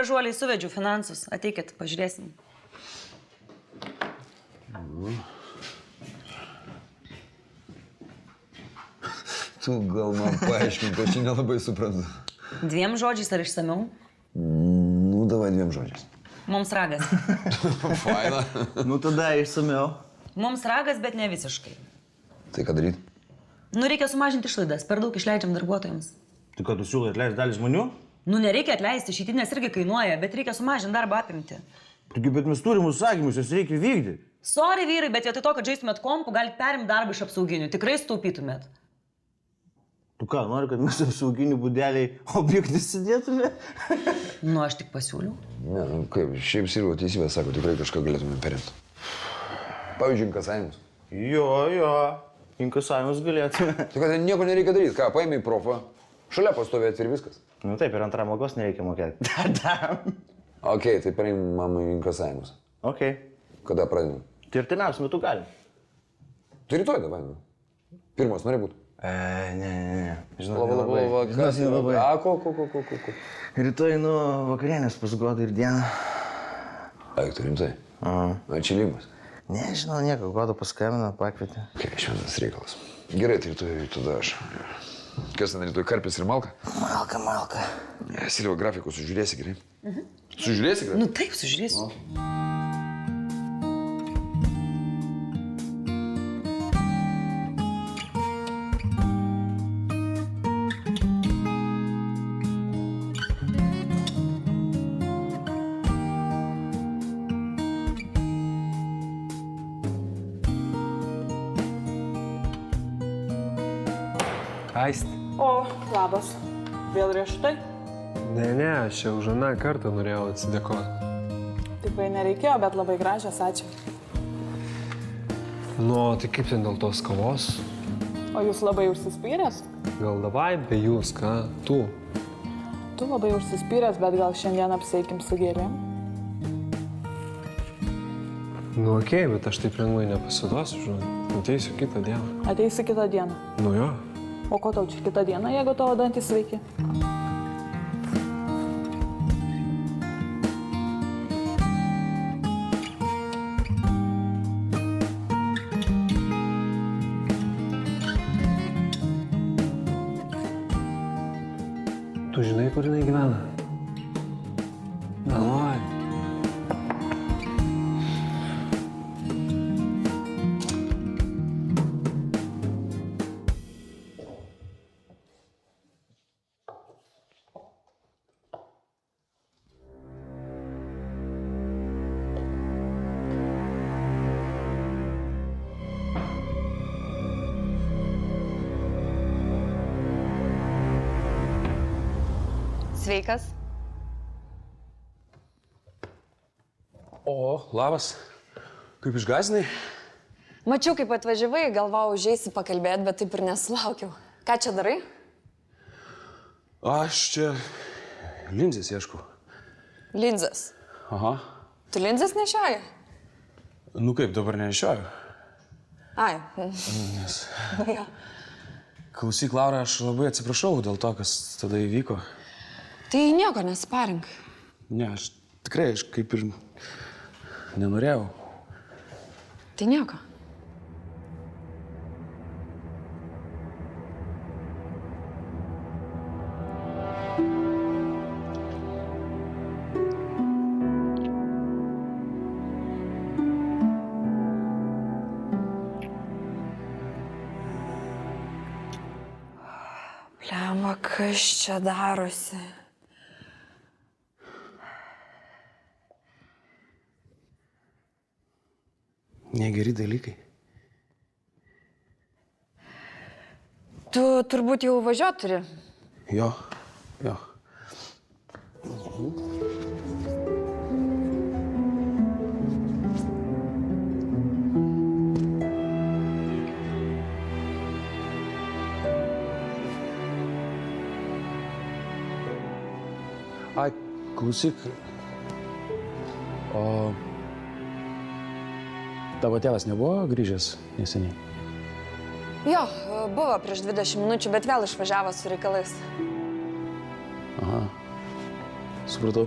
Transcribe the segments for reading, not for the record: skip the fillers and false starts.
gražuoliai, suvedžiu finansus. Ateikit, pažiūrėsim. Tu gal man paaiškink, aš nelabai suprantu. 2 žodžiais ar išsamiau? Nu, davai 2 žodžiais. Mums ragas. Faina. Nu, tada išsamiau. Mums ragas, bet ne visiškai. Tai ką daryti? Nu, reikia sumažinti išlaidas. Per daug išleidžiam darbuotojams. Tai ką, tu siūlai atleisti dalį žmonių? Nu, nereikia atleisti, išeitinės irgi kainuoja, bet reikia sumažinti darbą apimti. Taigi, bet mes turim užsakymus, juos reikia vykdyti. Sorry, vyrai, bet vietoj to, kad žaistumėt kompų, galite perimti darbą iš apsauginių. Tikrai sutaupytumėt. Tu ką, nori, kad mes apsauginių būdeliai objektus sėdėtume? Nu, aš tik pasiūliau. Ne, nu kaip, šiaip Sirvo teisybė sako, tikrai kažką galėtume perimti. Pavyzdžiui, inkasavimus. Jo, inkasavimus galėtume. Tai kad nieko nereikia daryti, ką, paėmė į profą, šalia pastovėti ir viskas. Nu taip, ir antrą mokos nereikia mokėti. Ok, tai pareim mamai inkasavimus. Ok. Kada pradėjom? Tai ir tenausiu metu galim. Tai rytoj davai, nu. Pirmas nori būti. Ne. Žinau, labai. A, ko. Rytoj, nu, vakarienės pas Godą ir dieną. Ai, tu rimtai? Atšilimas. Ne, žinau, nieko, Godą paskambino, pakvietė. Kai, šventas reikalas. Gerai, tai rytoj tada aš. Kas ten rytoj, karpis ir malka? Malka. Silvio grafikus sužiūrėsi gerai? Sužiūrėsi gerai? Nu, taip, sužiūrėsiu. Aistė. O, labas. Vėl riešutai? Ne, aš jau už aną kartą norėjau atsidėkoti. Tikrai nereikėjo, bet labai gražios, ačiū. Nu, tai kaip ten dėl tos kavos? O jūs labai užsispyręs? Gal davai be jūs, ką? Tu. Tu labai užsispyręs, bet gal šiandien apseikim su gėlėm? Nu, okei, bet aš taip lengvai nepasiduosiu, žinai. Ateisiu kitą dieną. Ateisi kitą dieną. Nu jo. O ko tau čia kitą dieną, jeigu tavo dantys sveiki? Tu žinai, kur jinai gyvena? Galvoju. Sveikas. O, labas. Kaip išgąsdinai? Mačiau, kaip atvažiavai, galvojau, užeisi pakalbėti, bet taip ir nesulaukiau. Ką čia darai? Aš čia linzės ieškau. Linzės. Aha. Tu linzės nešioji? Nu kaip, dabar nešioju. Ai. Nes... Jo. Klausyk, Laura, aš labai atsiprašau dėl to, kas tada įvyko. Tai nieko nesiparink. Ne, aš tikrai, aš kaip ir nenorėjau. Tai nieko. Blemba, kas čia darosi? Negeri dalykai. Tu turbūt jau važiuot turi. Jo. Ai, klausyk. O tavo tėvas nebuvo grįžęs neseniai? Jo, buvo prieš 20 minučių, bet vėl išvažiavo su reikalais. Aha. Supratau.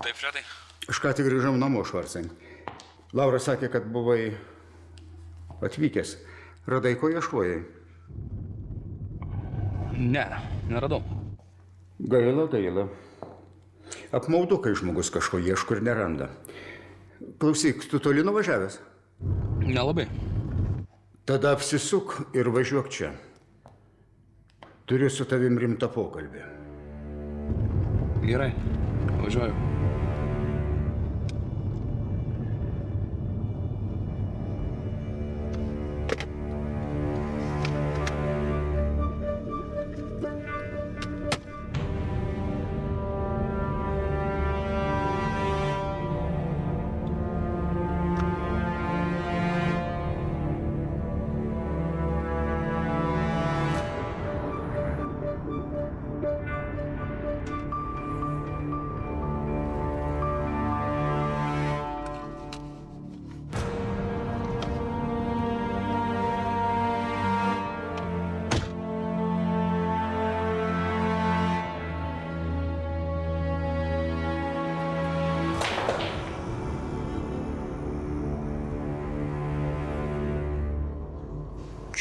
Taip, Fredai. Aš ką tik grįžau namo, Švarcai. Laura sakė, kad buvai atvykęs. Radai, ko ieškojai? Ne, neradau. Gaila. Apmaudu, kai žmogus kažko ieško ir neranda. Klausyk, tu toli nuvažiavęs? Nelabai. Tada apsisuk ir važiuok čia. Turiu su tavim rimtą pokalbį. Gerai, važiuoju.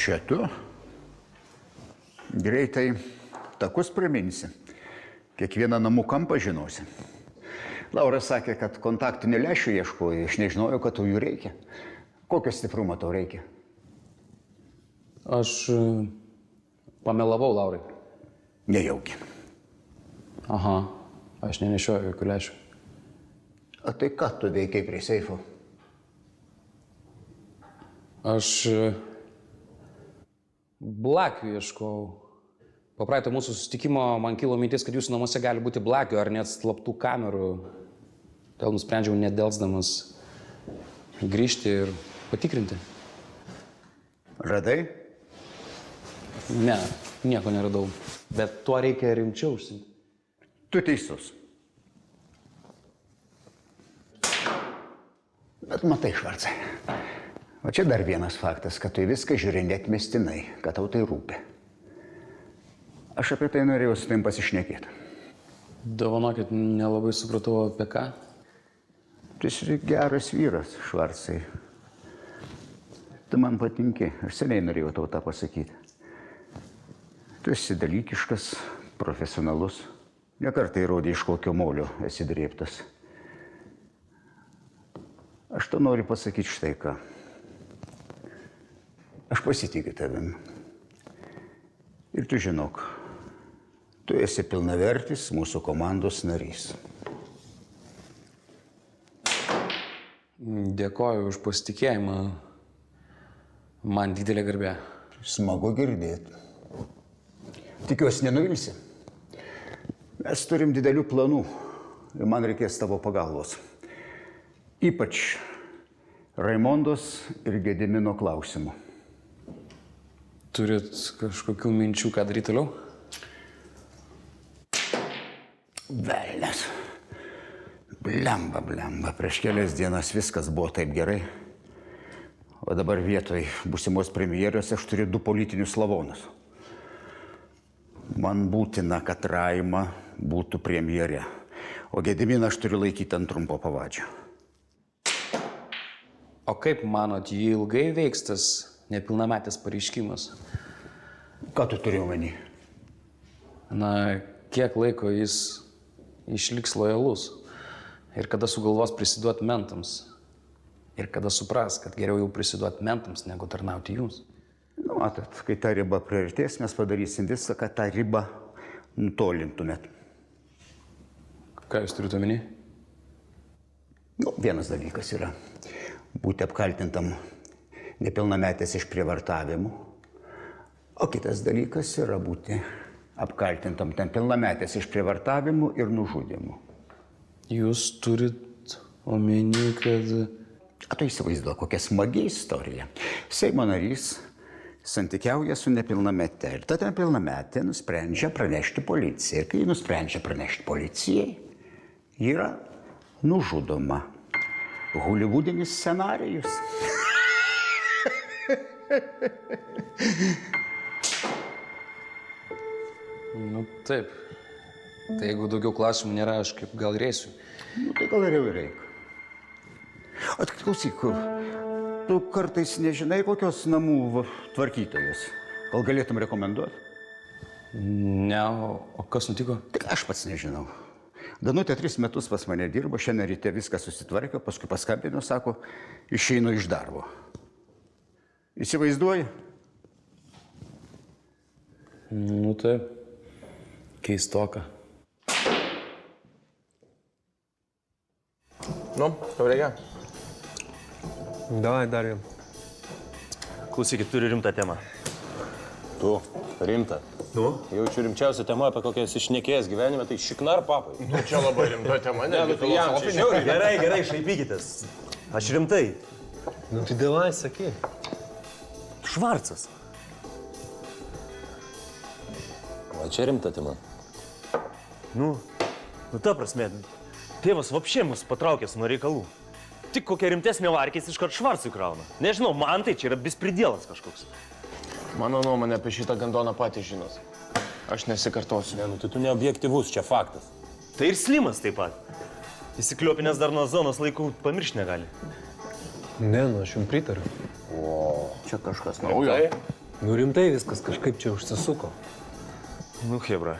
Čia tu? Greitai takus priminsi. Kiekvieną namų kampą žinosi. Laura sakė, kad kontaktinių lęšių ieškoji. Aš nežinojau, kad tau jų reikia. Kokio stiprumo tau reikia? Aš pamelavau Laurai. Nejaugi. Aha, aš nenešioju jokių lęšių. O tai ką tu veikiai prie seifo? Aš blakių ieškojau. Po praeito mūsų susitikimo man kilo mintis, kad jūsų namuose gali būti blakių ar net slaptų kamerų. Todėl nusprendžiau nedelsdamas grįžti ir patikrinti. Radai? Ne, nieko neradau. Bet tuo reikia rimčiau užsiimti. Tu teisus. Bet matai, Švarcai, o čia dar vienas faktas, kad tu į viską žiūri neatmestinai, kad tau tai rūpi. Aš apie tai norėjau su tavim pasišnekėti. Dovanokit, nelabai supratau apie ką. Tu esi geras vyras, Švarcai. Tu man patinki, aš seniai norėjau tau tą pasakyti. Tu esi dalykiškas, profesionalus. Nekartą įrodė, iš kokio molio esi drėbtas. Aš to noriu pasakyti štai ką. Aš pasitikiu tavim. Ir tu žinok, tu esi pilnavertis mūsų komandos narys. Dėkoju už pasitikėjimą. Man didelė garbė. Smagu girdėti. Tikiuosi, nenuvilsi. Mes turim didelių planų ir man reikės tavo pagalbos. Ypač Raimondos ir Gedimino klausimų. Turit kažkokių minčių, ką daryti toliau? Velnias. Blemba. Prieš kelias dienas viskas buvo taip gerai. O dabar vietoj būsimos premjeros aš turiu 2 politinius lavonus. Man būtina, kad Raima būtų premjerė. O Gediminą aš turiu laikyti ant trumpo pavadžio. O kaip manot, jį ilgai veiks tas nepilnametis pareiškimas? Ką tu turi omeny? Na, kiek laiko jis išliks lojalus? Ir kada sugalvos prisiduoti mentams? Ir kada supras, kad geriau jau prisiduoti mentams, negu tarnauti jums? Nu, matot, kai ta riba priartės, mes padarysim viską, kad tą ribą nutolintumėt. Ką jūs turite omeny? Nu, vienas dalykas yra būti apkaltintam nepilnametės išprievartavimu, o kitas dalykas yra būti apkaltintam nepilnametės išprievartavimu ir nužudymu. Jūs turit omeny, kad... O tu įsivaizduok, kokia smagi istorija. Seimo narys santykiauja su nepilnamete ir ta nepilnametė nusprendžia pranešti policijai. Ir kai nusprendžia pranešti policijai, yra nužudoma. Holivudinis scenarijus. Nu, taip. Tai jeigu daugiau klausimų nėra, aš kaip gal ir eisiu. Nu, tai gal ir jau reik. O tik klausyk, tu kartais nežinai, kokios namų tvarkytojos. Gal galėtum rekomenduoti? Ne, o kas nutiko? Tik aš pats nežinau. Danutė 3 metus pas mane dirbo, šiandien ryte viską susitvarkė, paskui paskambino, sako, išeinu iš darbo. Įsivaizduoji? Nu tai, keistoka. Nu, jau reikia. Davai dar jam. Klausykit, turiu rimtą temą. Tu, rimta. Nu? Jaučiu rimčiausią temą, apie kokią esi šnekėjęs gyvenime, tai šiknar papai. Nu, čia labai rimta tema, ne? Nu, tai jam čia žiauriai. Gerai, šaipykitės. Aš rimtai. Nu tai davai, sakyk. Švarcas. O čia rimta tema. Nu ta prasme, tėvas vapšė mus patraukęs nuo reikalų. Tik kokia rimtesnė varkės iškart Švarcui krauna. Nežinau, man tai čia yra bespridėlas kažkoks. Mano nuomonė apie šitą gandoną patys žinos. Aš nesikartosiu. Ne, nu tai tu neobjektyvus, čia faktas. Tai ir Slimas taip pat. Įsikliopinės dar nuo zonos laikų pamiršti negali. Ne, nu aš jums pritariu. O, čia kažkas naujo. Nu rimtai viskas kažkaip čia užsisuko. Nu, hebra,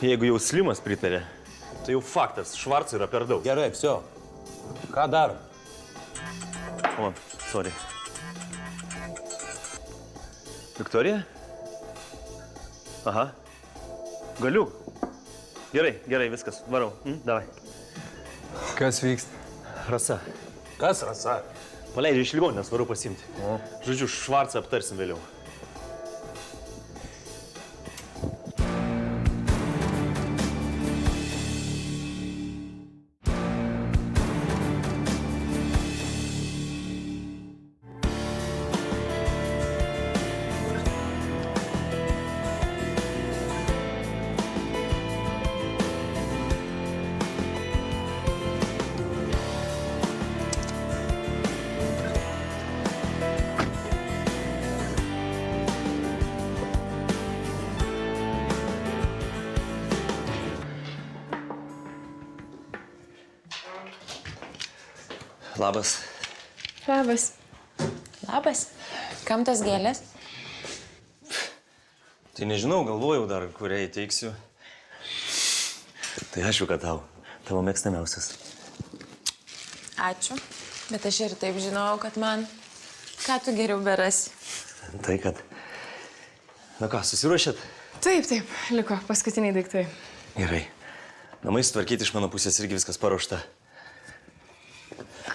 jeigu jau Slimas pritarė, tai jau faktas, Švarcui yra per daug. Gerai, vsio. Ką darom? O, sorry. Viktorija? Aha. Galiu. Gerai, viskas. Varau. Davai. Kas vyksta? Rasa. Kas, Rasa? Paleidžiu iš ligoninės, varu pasimti. Žodžiu, Švarcą aptarsim vėliau. Labas. Labas. Labas. Kam tas gėlės? Tai nežinau, galvojau dar, kuriai teiksiu. Tai aišku, kad tavo mėgstamiausias. Ačiū. Bet aš ir taip žinojau, kad man... Ką tu geriau berasi? Tai kad... Na ką, susiruošėt? Taip, liko paskutiniai daiktai. Gerai. Namai sutvarkyti iš mano pusės irgi viskas paruošta.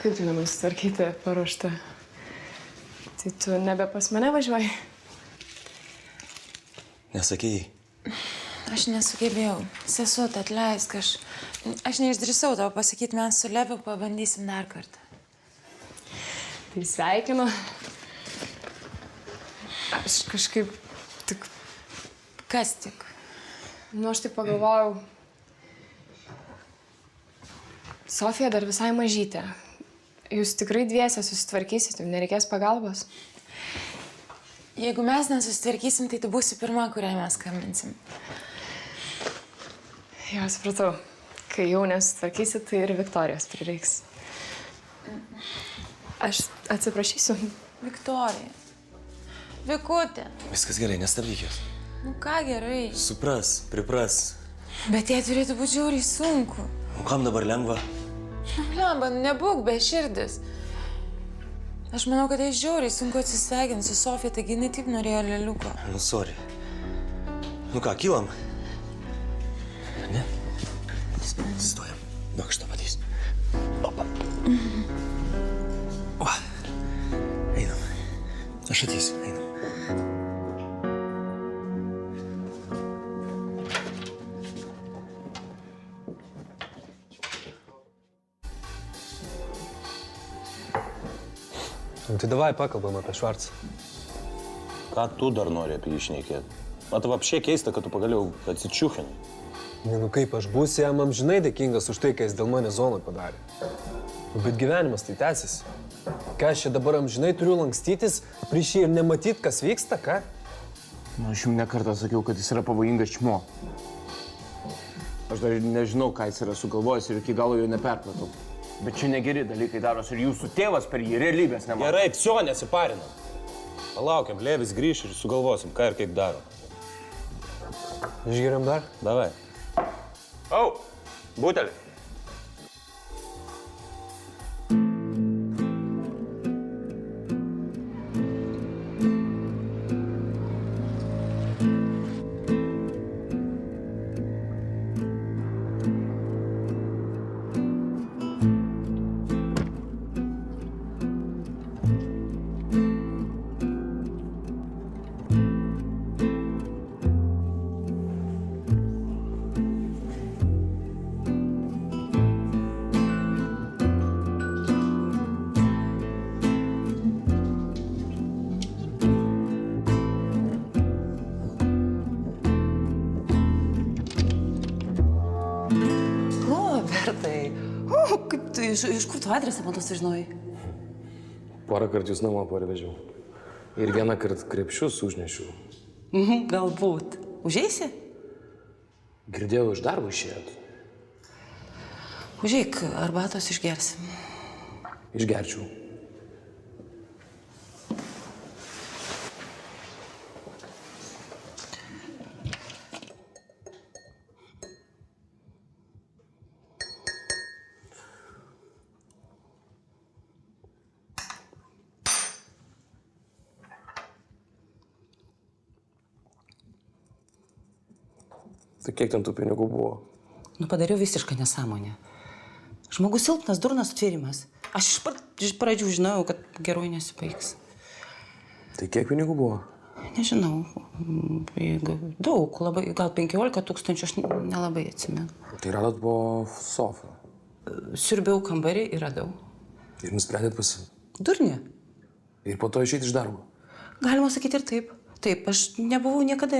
Kaip tu namai sutvarkyti, paruošta? Tai tu nebe pas mane važiuoji? Nesakėjai. Aš nesugebėjau. Sesuo, atleisk, aš neišdrįsau tavo pasakyti, mes su Leviu pabandysim dar kartą. Tai sveikinu. Aš kažkaip tik... Kas tik? Nu, aš tik pagalvojau... Sofija dar visai mažytė. Jūs tikrai dviese susitvarkysit, jums nereikės pagalbos. Jeigu mes nesusitvarkysim, tai tu būsi pirma, kuriai mes skambinsim. Jo, supratau. Kai jau nesusitvarkysit, tai ir Viktorijos prireiks. Aš atsiprašysiu. Viktorija. Vikutė. Viskas gerai, nestabdyk jos. Nu ką gerai. Supras, pripras. Bet jai turėtų būti žiauriai sunku. O kam dabar lengva? Nu, blemba, nebūk be širdis. Aš manau, kad jai žiauriai sunku atsisveikinti su Sofija, taigi jinai taip norėjo lėliuko. Nu, sorry. Nu ką, kylam? Ne? Stojam. Daug šitą matys. Opa. O. Einam. Aš ateisiu, einam. Tai davai pakalbam apie Švarcą. Ką tu dar nori apie jį šnekėti? Mat, apšė keista, kad tu pagaliau atsičiūchinai. Ne, nu kaip aš būsiu jam amžinai dėkingas už tai, ką jis dėl mane zonoj padarė. Bet gyvenimas tai tęsiasi. Ką aš čia dabar amžinai turiu lankstytis, prieš jį ir nematyt, kas vyksta, ką? Nu, aš jums nekartą sakiau, kad jis yra pavojingas čmo. Aš dar nežinau, ką jis yra sugalvojęs ir iki galo jo neperpratau. Bet čia negeri dalykai darosi ir jūsų tėvas per jį realybės nemato. Gerai, psio, nesiparinam. Palaukiam, Levis grįš ir sugalvosim, ką ir kaip daro. Išgeriam dar? Davai. Au, butelį. Kaip tu, iš kur tu adresą man to sužinojai? Porą kartų jūs namo parvežiau. Ir vieną kartą krepšius užnešiau. Galbūt. Užeisi? Girdėjau, iš darbo išėjot. Užeik, arbatos išgersim. Išgerčiau. Tai kiek ten tų pinigų buvo? Padariau visišką nesąmonę. Žmogus silpnas, durnas sutvėrimas. Aš iš pradžių žinojau, kad gerai nesibaigs. Tai kiek pinigų buvo? Nežinau. Daug, labai, gal 15 000, aš nelabai atsimenu. Tai radot po sofą? Siurbiau kambarį ir radau. Ir nusprendėt Durnė. Ir po to išeiti iš darbo? Galima sakyti ir taip. Taip, aš nebuvau niekada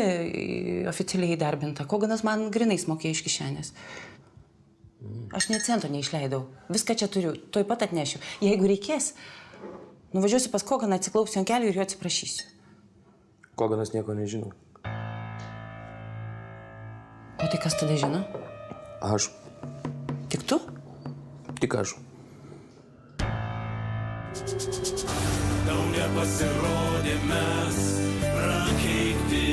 oficialiai įdarbinta. Koganas man grinais mokėjo iš kišenės. Aš nė cento neišleidau. Viską čia turiu. Tuoj pat atnešiu. Jeigu reikės, nuvažiuosiu pas Koganą, atsiklaupsiu ant kelių ir jo atsiprašysiu. Koganas nieko nežino. O tai kas tada žino? Aš. Tik tu? Tik aš. Tau nepasirodė mes prakeikti.